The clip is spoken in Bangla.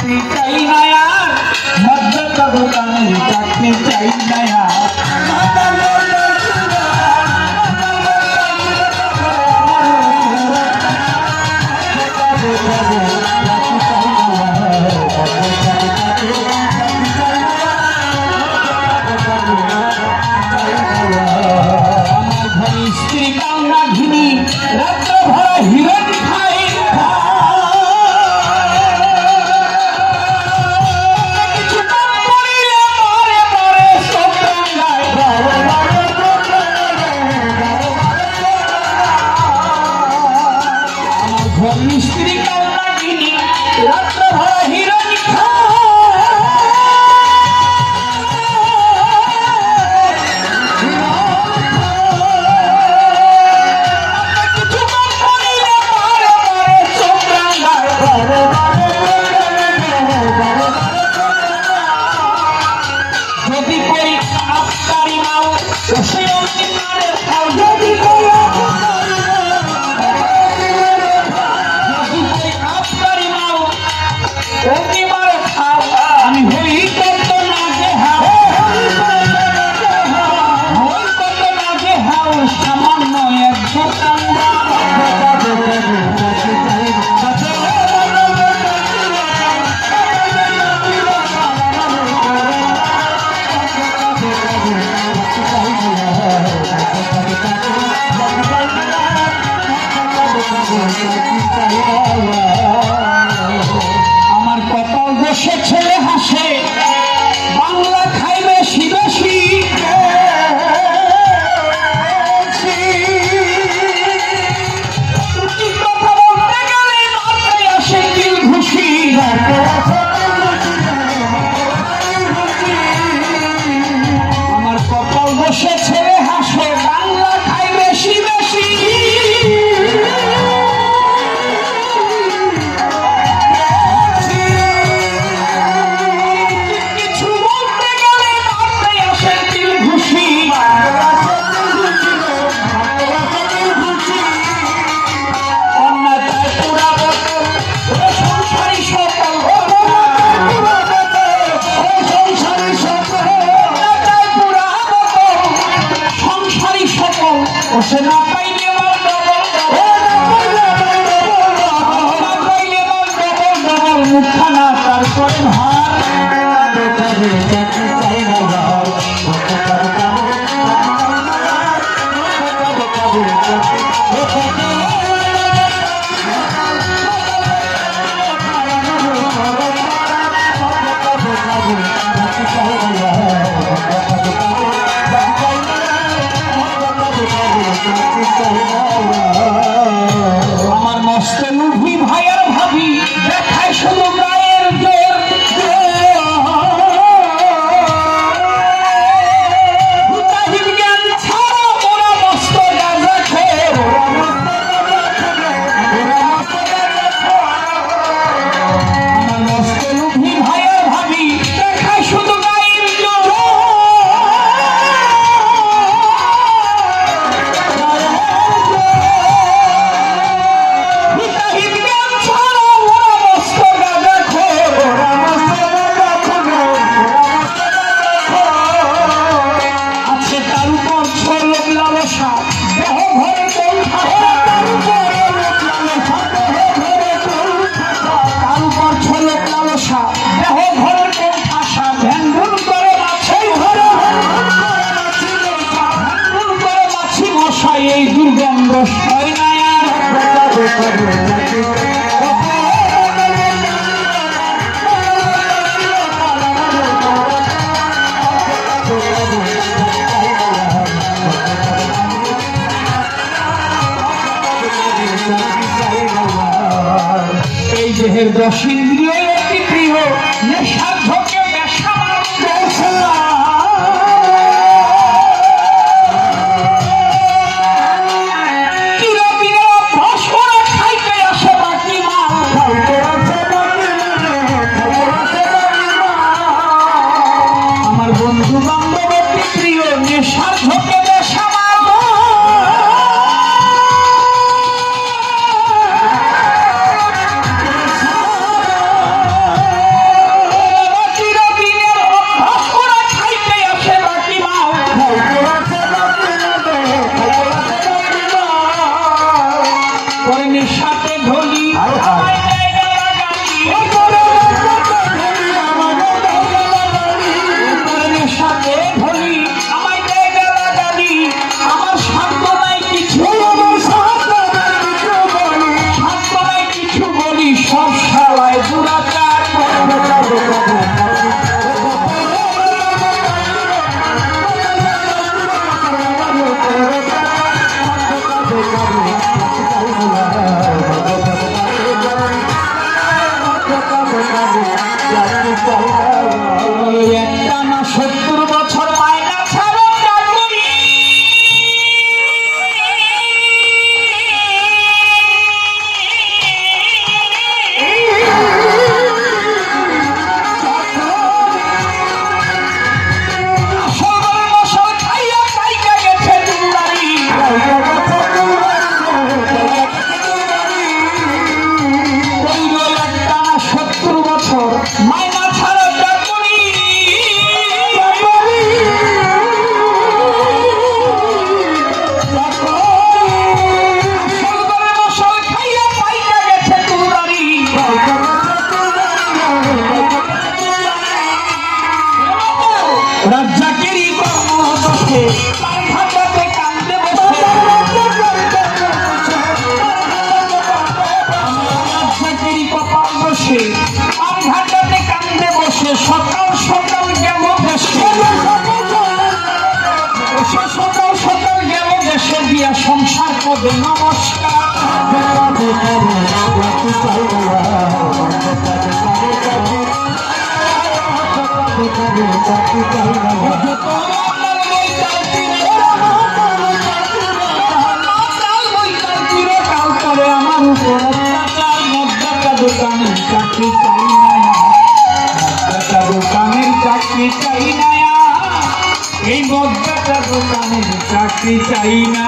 চাকরি চাই না আর মধ্যটা দোকানের চাকরি চাই না আর আমার ঘরে স্ত্রী কান্না ঘিনি রাত্র ভরা হিরণ খাই স্ত্রী কান্না ঘিনি রাত্র ভরা হিরণ যদি করি আফতারি মাও সে অমনি মারে খাও যদি করি আফতারি মাও অমনি মারে খাও আমি হই কত না যে হাও হই কত না যে হাও সামান্য এক দোকানদার আমার কপাল বসে ছেলে হাসে বাংলা খাই বেশি বেশি কথা বলতে গেলে মাথায় আসে কিল ঘুষি আমার কপাল বসে ছেলে হাসে বাংলা খাই বেশি বেশি সে না পাইলে মুখখানা তার করেন আমার মস্ত লুভি ভাইয়ার ভাবি দেখায় শুধু গায়ের জোর জ্ঞান ছাড়া ওরা মস্ত গাঁজা খেয়ে আমার মস্ত লুভি ভাইয়ার ভাবি দেখায় শুধু গায়ের জোর এই দুর্গন্ধ সয় না এই দেহের দশ ইন্দ্রিয় অতি প্রিয় নেশার ঝোঁকে নেশা বন্ধু বান্ধব অতি প্রিয় নেশার ঝোঁকে নেশা নমস্কার। চিরকাল করে আমার উপর অত্যাচার, মদ্যটা দোকানের চাকরি চাই না, মদ্যটা দোকানের চাকরি চাই না, এই মদ্যটা দোকানের চাকরি চাই না।